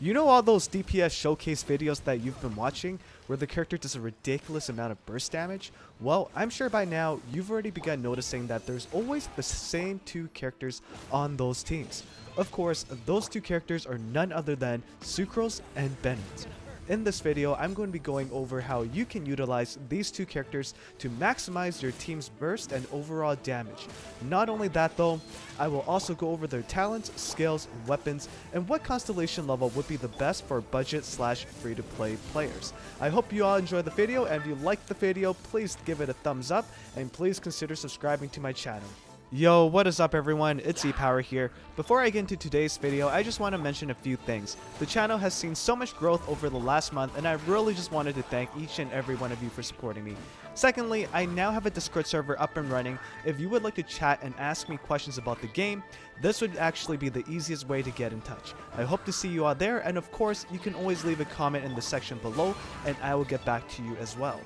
You know all those DPS showcase videos that you've been watching where the character does a ridiculous amount of burst damage? Well, I'm sure by now you've already begun noticing that there's always the same two characters on those teams. Of course, those two characters are none other than Sucrose and Bennett. In this video, I'm going to be going over how you can utilize these two characters to maximize your team's burst and overall damage. Not only that though, I will also go over their talents, skills, weapons, and what constellation level would be the best for budget / free to play players. I hope you all enjoy the video, and if you liked the video, please give it a thumbs up and please consider subscribing to my channel. Yo, what is up everyone, it's ePower here. Before I get into today's video, I just want to mention a few things. The channel has seen so much growth over the last month, and I really just wanted to thank each and every one of you for supporting me. Secondly, I now have a Discord server up and running. If you would like to chat and ask me questions about the game, this would actually be the easiest way to get in touch. I hope to see you all there, and of course, you can always leave a comment in the section below, and I will get back to you as well.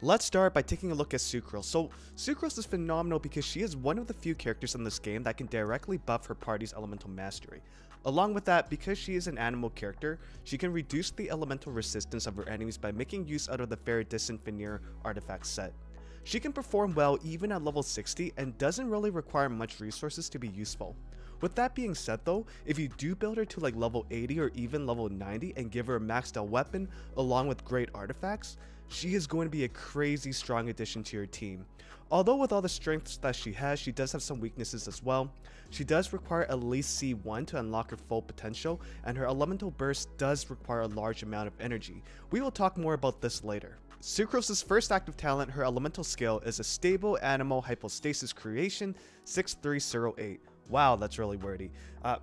Let's start by taking a look at Sucrose. So, Sucrose is phenomenal because she is one of the few characters in this game that can directly buff her party's elemental mastery. Along with that, because she is an animal character, she can reduce the elemental resistance of her enemies by making use out of the Distant Veneer artifact set. She can perform well even at level 60 and doesn't really require much resources to be useful. With that being said though, if you do build her to like level 80 or even level 90 and give her a maxed out weapon along with great artifacts, she is going to be a crazy strong addition to your team. Although with all the strengths that she has, she does have some weaknesses as well. She does require at least C1 to unlock her full potential, and her elemental burst does require a large amount of energy. We will talk more about this later. Sucrose's first active talent, her elemental skill, is a stable animal hypostasis creation 6308. Wow, that's really wordy.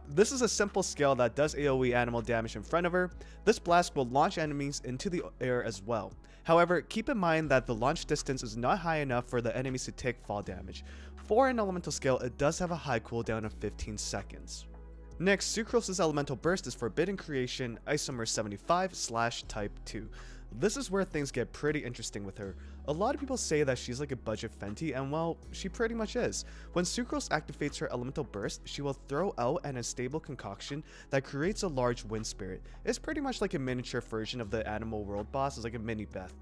This is a simple skill that does AoE animal damage in front of her. This blast will launch enemies into the air as well. However, keep in mind that the launch distance is not high enough for the enemies to take fall damage. For an elemental skill, it does have a high cooldown of 15 seconds. Next, Sucrose's elemental burst is Forbidden Creation Isomer 75/Type 2. This is where things get pretty interesting with her. A lot of people say that she's like a budget Fenty, and well, she pretty much is. When Sucrose activates her elemental burst, she will throw out an unstable concoction that creates a large wind spirit. It's pretty much like a miniature version of the animal world boss. It's like a mini Beth.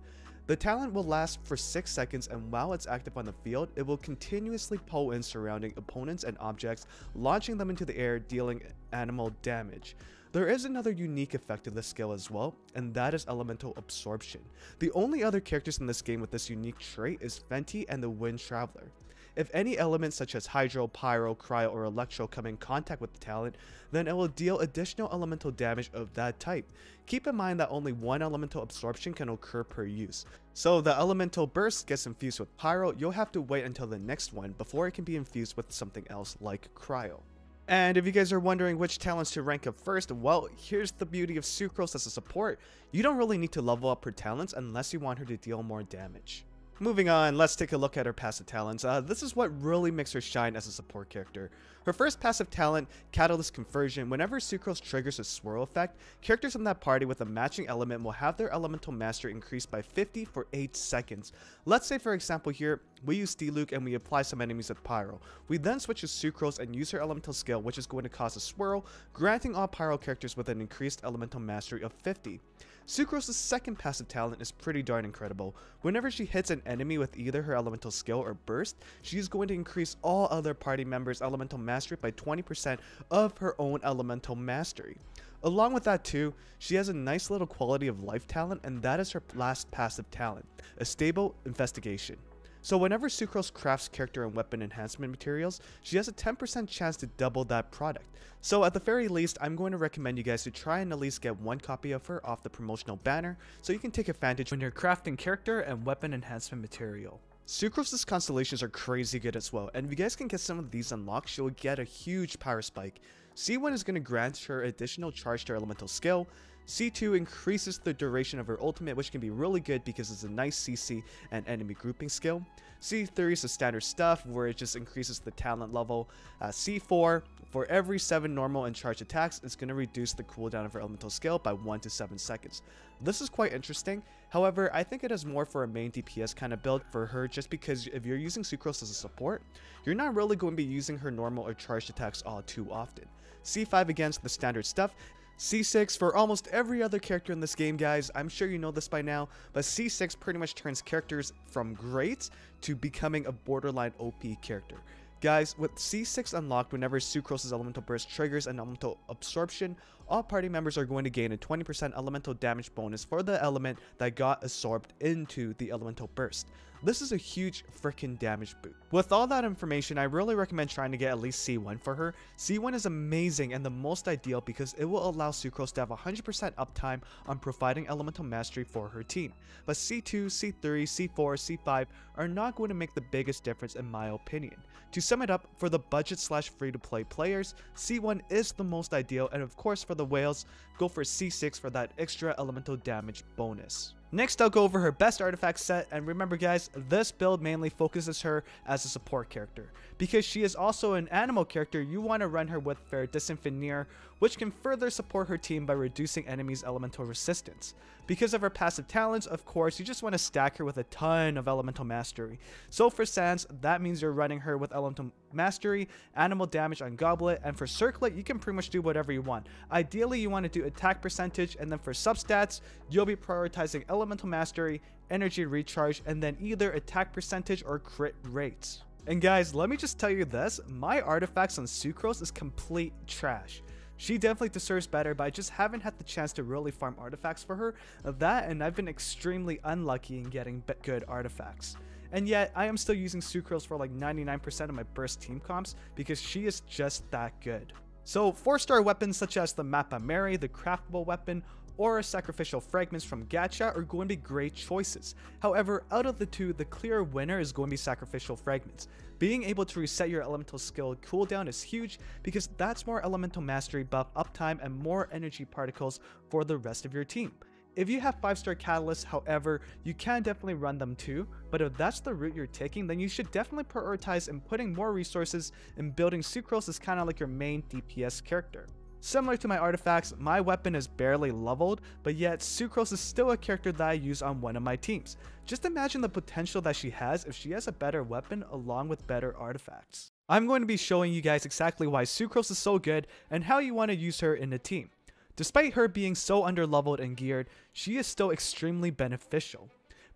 The talent will last for 6 seconds, and while it's active on the field, it will continuously pull in surrounding opponents and objects, launching them into the air, dealing animal damage. There is another unique effect of this skill as well, and that is elemental absorption. The only other characters in this game with this unique trait is Fenty and the Wind Traveler. If any elements such as Hydro, Pyro, Cryo, or Electro come in contact with the talent, then it will deal additional elemental damage of that type. Keep in mind that only one elemental absorption can occur per use. So if the elemental burst gets infused with Pyro, you'll have to wait until the next one before it can be infused with something else like Cryo. And if you guys are wondering which talents to rank up first, well, here's the beauty of Sucrose as a support. You don't really need to level up her talents unless you want her to deal more damage. Moving on, let's take a look at her passive talents. This is what really makes her shine as a support character. Her first passive talent, Catalyst Conversion. Whenever Sucrose triggers a swirl effect, characters in that party with a matching element will have their elemental mastery increased by 50 for 8 seconds. Let's say for example here, we use Diluc and we apply some enemies with Pyro. We then switch to Sucrose and use her elemental skill, which is going to cause a swirl, granting all Pyro characters with an increased elemental mastery of 50. Sucrose's second passive talent is pretty darn incredible. Whenever she hits an enemy with either her elemental skill or burst, she is going to increase all other party members' elemental mastery by 20% of her own elemental mastery. Along with that too, she has a nice little quality of life talent, and that is her last passive talent, a stable investigation. So whenever Sucrose crafts character and weapon enhancement materials, she has a 10% chance to double that product. So at the very least, I'm going to recommend you guys to try and at least get one copy of her off the promotional banner so you can take advantage when you're crafting character and weapon enhancement material. Sucrose's constellations are crazy good as well, and if you guys can get some of these unlocked, she'll get a huge power spike. C1 is going to grant her additional charge to her elemental skill. C2 increases the duration of her ultimate, which can be really good because it's a nice CC and enemy grouping skill. C3 is the standard stuff where it just increases the talent level. C4, for every 7 normal and charged attacks, it's going to reduce the cooldown of her elemental skill by 1 to 7 seconds. This is quite interesting. However, I think it is more for a main DPS kind of build for her, just because if you're using Sucrose as a support, you're not really going to be using her normal or charged attacks all too often. C5 against the standard stuff. C6 for almost every other character in this game, guys. I'm sure you know this by now, but C6 pretty much turns characters from great to becoming a borderline OP character. Guys, with C6 unlocked, whenever Sucrose's Elemental Burst triggers an Elemental Absorption, all party members are going to gain a 20% elemental damage bonus for the element that got absorbed into the Elemental Burst. This is a huge freaking damage boost. With all that information, I really recommend trying to get at least C1 for her. C1 is amazing and the most ideal because it will allow Sucrose to have 100% uptime on providing Elemental Mastery for her team. But C2, C3, C4, C5 are not going to make the biggest difference in my opinion. To sum it up, for the budget / free-to-play players, C1 is the most ideal, and of course for the whales, go for C6 for that extra elemental damage bonus. Next, I'll go over her best artifact set, and remember guys, this build mainly focuses her as a support character. Because she is also an animal character, you want to run her with Distant Veneer, which can further support her team by reducing enemies' elemental resistance. Because of her passive talents, of course, you just want to stack her with a ton of elemental mastery. So for Sans, that means you're running her with elemental mastery, animal damage on Goblet, and for Circlet, you can pretty much do whatever you want. Ideally, you want to do attack percentage, and then for substats, you'll be prioritizing elemental mastery, energy recharge, and then either attack percentage or crit rates. And guys, let me just tell you this, my artifacts on Sucrose is complete trash. She definitely deserves better, but I just haven't had the chance to really farm artifacts for her. That, and I've been extremely unlucky in getting good artifacts. And yet, I am still using Sucrose for like 99% of my burst team comps because she is just that good. So 4-star weapons such as the Mappa Mary, the craftable weapon, or sacrificial fragments from Gacha are going to be great choices. However, out of the two, the clear winner is going to be sacrificial fragments. Being able to reset your elemental skill cooldown is huge because that's more elemental mastery buff uptime and more energy particles for the rest of your team. If you have 5-star catalysts, however, you can definitely run them too, but if that's the route you're taking, then you should definitely prioritize in putting more resources in building Sucrose as kind of like your main DPS character. Similar to my artifacts, my weapon is barely leveled, but yet Sucrose is still a character that I use on one of my teams. Just imagine the potential that she has if she has a better weapon along with better artifacts. I'm going to be showing you guys exactly why Sucrose is so good and how you want to use her in a team. Despite her being so underleveled and geared, she is still extremely beneficial.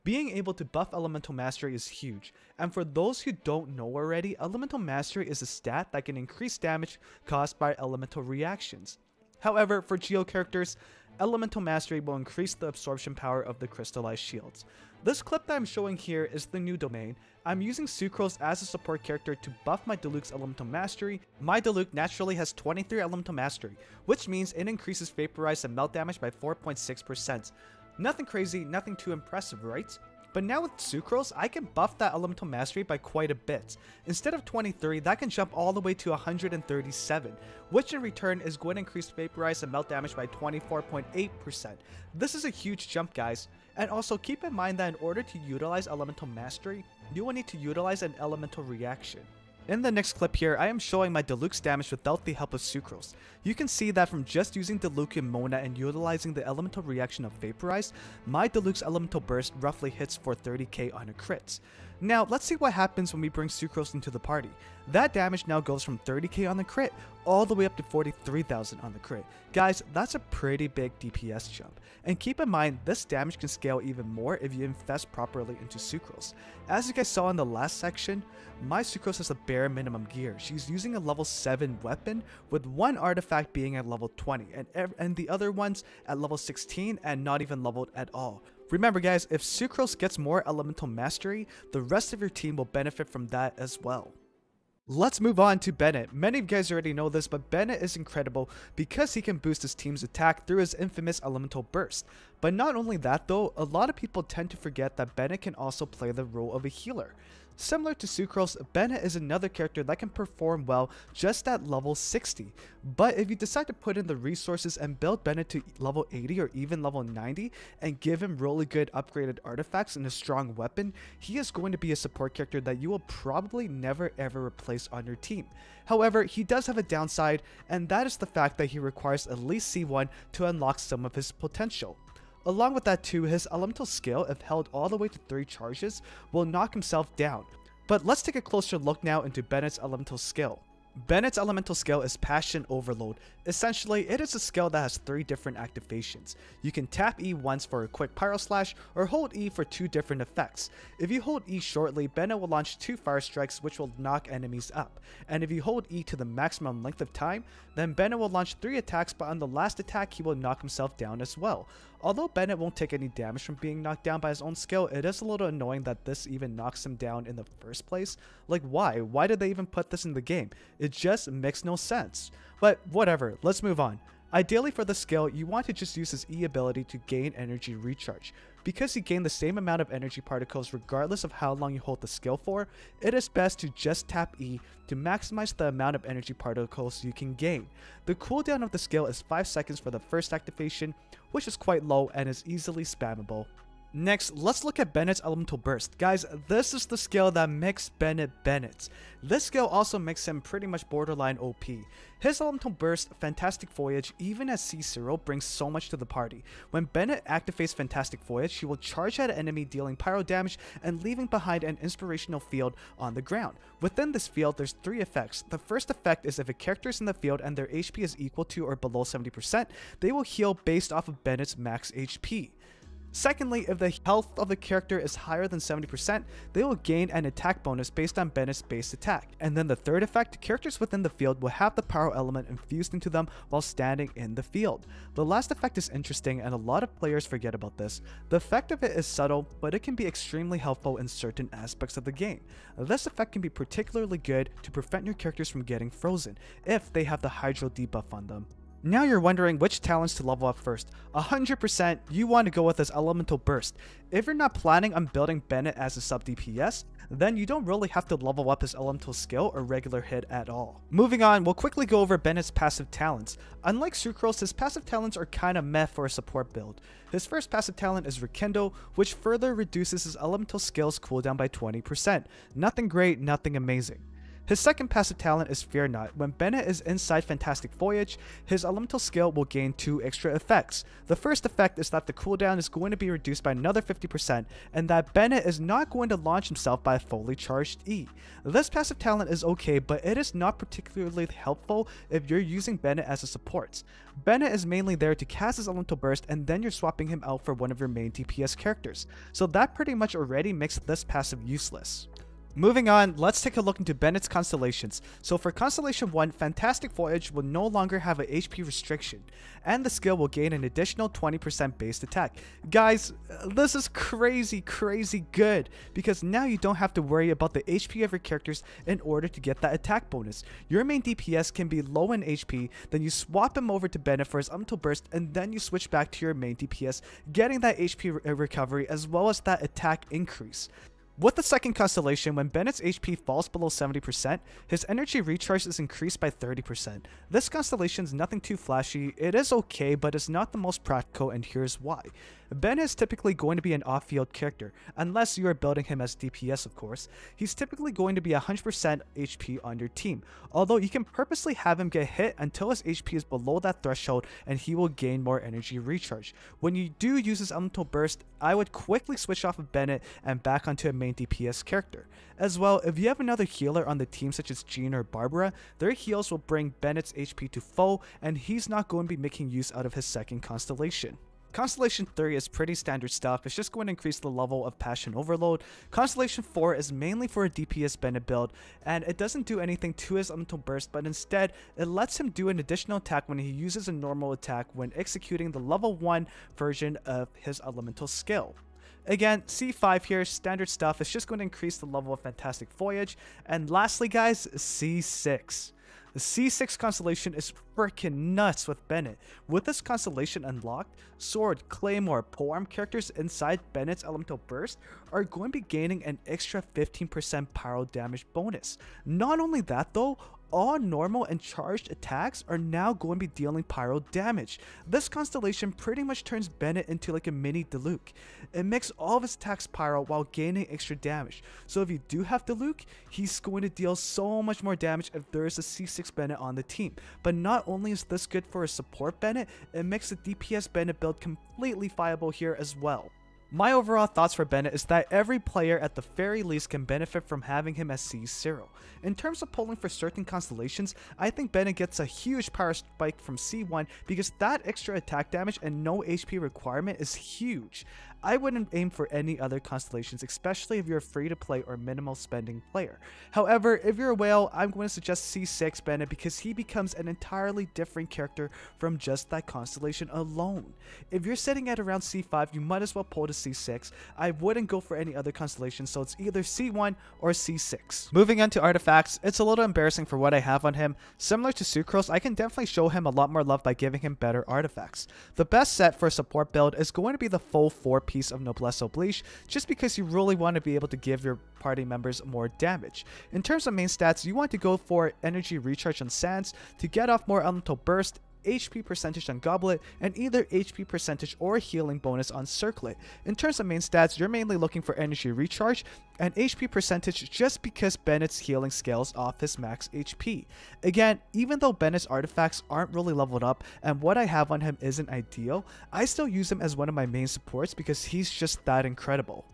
Being able to buff Elemental Mastery is huge, and for those who don't know already, Elemental Mastery is a stat that can increase damage caused by elemental reactions. However, for Geo characters, Elemental Mastery will increase the absorption power of the crystallized shields. This clip that I'm showing here is the new domain. I'm using Sucrose as a support character to buff my Diluc's Elemental Mastery. My Diluc naturally has 23 Elemental Mastery, which means it increases Vaporize and Melt damage by 4.6%. Nothing crazy, nothing too impressive, right? But now with Sucrose, I can buff that Elemental Mastery by quite a bit. Instead of 23, that can jump all the way to 137, which in return is going to increase Vaporize and Melt damage by 24.8%. This is a huge jump, guys. And also keep in mind that in order to utilize Elemental Mastery, you will need to utilize an Elemental Reaction. In the next clip here, I am showing my Diluc's damage without the help of Sucrose. You can see that from just using Diluc and Mona and utilizing the elemental reaction of Vaporize, my Diluc's elemental burst roughly hits for 30k on a crit. Now, let's see what happens when we bring Sucrose into the party. That damage now goes from 30k on the crit all the way up to 43,000 on the crit. Guys, that's a pretty big DPS jump. And keep in mind, this damage can scale even more if you invest properly into Sucrose. As you guys saw in the last section, my Sucrose has a bare minimum gear. She's using a level 7 weapon with one artifact being at level 20 and the other ones at level 16 and not even leveled at all. Remember guys, if Sucrose gets more elemental mastery, the rest of your team will benefit from that as well. Let's move on to Bennett. Many of you guys already know this, but Bennett is incredible because he can boost his team's attack through his infamous elemental burst. But not only that though, a lot of people tend to forget that Bennett can also play the role of a healer. Similar to Sucrose, Bennett is another character that can perform well just at level 60. But if you decide to put in the resources and build Bennett to level 80 or even level 90 and give him really good upgraded artifacts and a strong weapon, he is going to be a support character that you will probably never ever replace on your team. However, he does have a downside, and that is the fact that he requires at least C1 to unlock some of his potential. Along with that too, his elemental skill, if held all the way to 3 charges, will knock himself down. But let's take a closer look now into Bennett's elemental skill. Bennett's elemental skill is Passion Overload. Essentially, it is a skill that has 3 different activations. You can tap E once for a quick Pyro Slash, or hold E for 2 different effects. If you hold E shortly, Bennett will launch 2 Fire Strikes which will knock enemies up. And if you hold E to the maximum length of time, then Bennett will launch 3 attacks, but on the last attack he will knock himself down as well. Although Bennett won't take any damage from being knocked down by his own skill, it is a little annoying that this even knocks him down in the first place. Like why? Why did they even put this in the game? It just makes no sense. But whatever, let's move on. Ideally for the skill, you want to just use his E ability to gain energy recharge. Because you gain the same amount of energy particles regardless of how long you hold the skill for, it is best to just tap E to maximize the amount of energy particles you can gain. The cooldown of the skill is 5 seconds for the first activation, which is quite low and is easily spammable. Next, let's look at Bennett's Elemental Burst. Guys, this is the skill that makes Bennett Bennett. This skill also makes him pretty much borderline OP. His Elemental Burst, Fantastic Voyage, even as C0, brings so much to the party. When Bennett activates Fantastic Voyage, he will charge at an enemy dealing pyro damage and leaving behind an inspirational field on the ground. Within this field, there's 3 effects. The first effect is if a character is in the field and their HP is equal to or below 70%, they will heal based off of Bennett's max HP. Secondly, if the health of the character is higher than 70%, they will gain an attack bonus based on Bennett's base attack. And then the third effect, characters within the field will have the pyro element infused into them while standing in the field. The last effect is interesting and a lot of players forget about this. The effect of it is subtle, but it can be extremely helpful in certain aspects of the game. This effect can be particularly good to prevent your characters from getting frozen, if they have the Hydro debuff on them. Now you're wondering which talents to level up first. 100% you want to go with his Elemental Burst. If you're not planning on building Bennett as a sub DPS, then you don't really have to level up his elemental skill or regular hit at all. Moving on, we'll quickly go over Bennett's passive talents. Unlike Sucrose, his passive talents are kinda meh for a support build. His first passive talent is Rekindle, which further reduces his elemental skills cooldown by 20%. Nothing great, nothing amazing. His second passive talent is Fear Not. When Bennett is inside Fantastic Voyage, his elemental skill will gain 2 extra effects. The first effect is that the cooldown is going to be reduced by another 50%, and that Bennett is not going to launch himself by a fully charged E. This passive talent is okay, but it is not particularly helpful if you're using Bennett as a support. Bennett is mainly there to cast his Elemental Burst, and then you're swapping him out for one of your main DPS characters. So that pretty much already makes this passive useless. Moving on, let's take a look into Bennett's Constellations. So for Constellation 1, Fantastic Voyage will no longer have a HP restriction, and the skill will gain an additional 20% base attack. Guys, this is crazy good, because now you don't have to worry about the HP of your characters in order to get that attack bonus. Your main DPS can be low in HP, then you swap him over to Bennett for his Elemental Burst, and then you switch back to your main DPS, getting that HP recovery as well as that attack increase. With the second constellation, when Bennett's HP falls below 70%, his energy recharge is increased by 30%. This constellation is nothing too flashy, it is okay, but it's not the most practical, and here's why. Bennett is typically going to be an off-field character, unless you are building him as DPS of course. He's typically going to be 100% HP on your team, although you can purposely have him get hit until his HP is below that threshold and he will gain more energy recharge. When you do use his Elemental Burst, I would quickly switch off of Bennett and back onto a main DPS character. As well, if you have another healer on the team such as Jean or Barbara, their heals will bring Bennett's HP to full, and he's not going to be making use out of his second constellation. Constellation 3 is pretty standard stuff, it's just going to increase the level of Passion Overload. Constellation 4 is mainly for a DPS Bennett build, and it doesn't do anything to his Elemental Burst, but instead, it lets him do an additional attack when he uses a normal attack when executing the level 1 version of his elemental skill. Again, C5 here, standard stuff, it's just going to increase the level of Fantastic Voyage. And lastly guys, C6. The C6 constellation is freaking nuts with Bennett. With this constellation unlocked, Sword, Claymore, Polearm characters inside Bennett's Elemental Burst are going to be gaining an extra 15% pyro damage bonus. Not only that though, all normal and charged attacks are now going to be dealing pyro damage. This constellation pretty much turns Bennett into like a mini Diluc. It makes all of his attacks pyro while gaining extra damage. So if you do have Diluc, he's going to deal so much more damage if there is a C6 Bennett on the team. But not only is this good for a support Bennett, it makes the DPS Bennett build completely viable here as well. My overall thoughts for Bennett is that every player at the very least can benefit from having him as C0. In terms of pulling for certain constellations, I think Bennett gets a huge power spike from C1 because that extra attack damage and no HP requirement is huge. I wouldn't aim for any other constellations, especially if you're a free-to-play or minimal spending player. However, if you're a whale, I'm going to suggest C6 Bennett because he becomes an entirely different character from just that constellation alone. If you're sitting at around C5, you might as well pull to C6. I wouldn't go for any other constellation, so it's either C1 or C6. Moving on to artifacts, it's a little embarrassing for what I have on him. Similar to Sucrose, I can definitely show him a lot more love by giving him better artifacts. The best set for a support build is going to be the full 4-piece of Noblesse Oblige, just because you really want to be able to give your party members more damage. In terms of main stats, you want to go for energy recharge on Sands to get off more elemental burst, HP percentage on Goblet, and either HP percentage or healing bonus on Circlet. In terms of main stats, you're mainly looking for energy recharge and HP percentage just because Bennett's healing scales off his max HP. Again, even though Bennett's artifacts aren't really leveled up and what I have on him isn't ideal, I still use him as one of my main supports because he's just that incredible.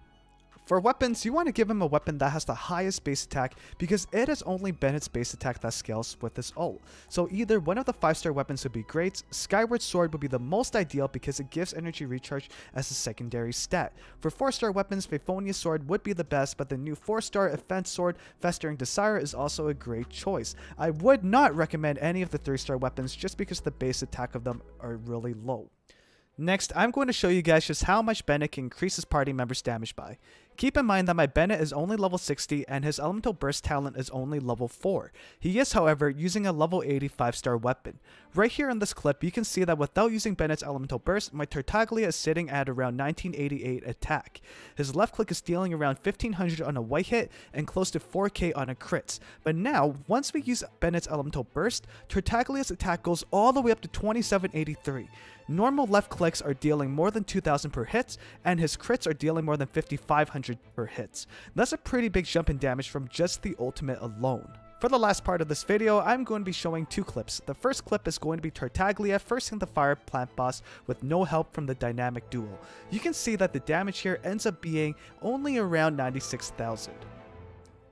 For weapons, you want to give him a weapon that has the highest base attack because it is only Bennett's base attack that scales with his ult. So either one of the 5-star weapons would be great, Skyward Sword would be the most ideal because it gives energy recharge as a secondary stat. For 4-star weapons, Faefonia Sword would be the best, but the new 4-star Offense Sword, Festering Desire, is also a great choice. I would not recommend any of the 3-star weapons just because the base attack of them are really low. Next, I'm going to show you guys just how much Bennett can increase his party members' damage by. Keep in mind that my Bennett is only level 60 and his Elemental Burst talent is only level 4. He is, however, using a level 80 5-star weapon. Right here in this clip, you can see that without using Bennett's Elemental Burst, my Tartaglia is sitting at around 1988 attack. His left click is dealing around 1500 on a white hit and close to 4k on a crit. But now, once we use Bennett's Elemental Burst, Tartaglia's attack goes all the way up to 2783. Normal left clicks are dealing more than 2000 per hit, and his crits are dealing more than 5500 per hit. That's a pretty big jump in damage from just the ultimate alone. For the last part of this video, I'm going to be showing two clips. The first clip is going to be Tartaglia firsting the fire plant boss with no help from the dynamic duo. You can see that the damage here ends up being only around 96,000.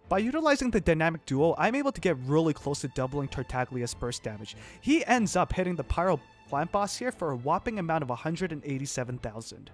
By utilizing the dynamic duo, I'm able to get really close to doubling Tartaglia's burst damage. He ends up hitting the pyro plant boss here for a whopping amount of 187,000.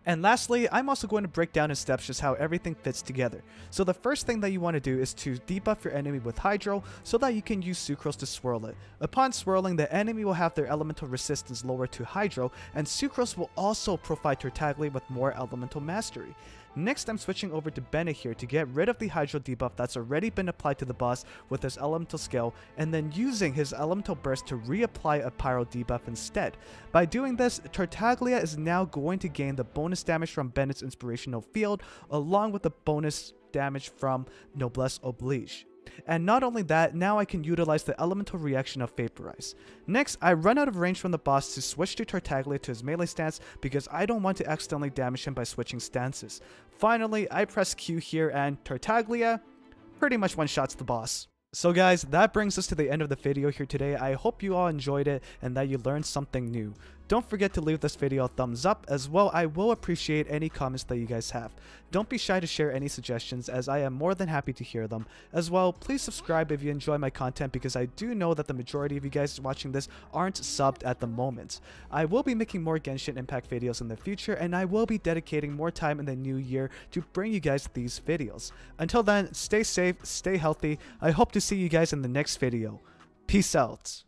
And lastly, I'm also going to break down in steps just how everything fits together. So the first thing that you want to do is to debuff your enemy with Hydro so that you can use Sucrose to swirl it. Upon swirling, the enemy will have their elemental resistance lowered to Hydro, and Sucrose will also provide Tartaglia with more elemental mastery. Next, I'm switching over to Bennett here to get rid of the Hydro debuff that's already been applied to the boss with his elemental skill, and then using his elemental burst to reapply a pyro debuff instead. By doing this, Tartaglia is now going to gain the bonus damage from Bennett's inspirational field along with the bonus damage from Noblesse Oblige. And not only that, now I can utilize the elemental reaction of Vaporize. Next, I run out of range from the boss to switch to Tartaglia to his melee stance because I don't want to accidentally damage him by switching stances. Finally, I press Q here and Tartaglia pretty much one-shots the boss. So guys, that brings us to the end of the video here today. I hope you all enjoyed it and that you learned something new. Don't forget to leave this video a thumbs up. As well, I will appreciate any comments that you guys have. Don't be shy to share any suggestions as I am more than happy to hear them. As well, please subscribe if you enjoy my content because I do know that the majority of you guys watching this aren't subbed at the moment. I will be making more Genshin Impact videos in the future, and I will be dedicating more time in the new year to bring you guys these videos. Until then, stay safe, stay healthy. I hope to see you guys in the next video. Peace out.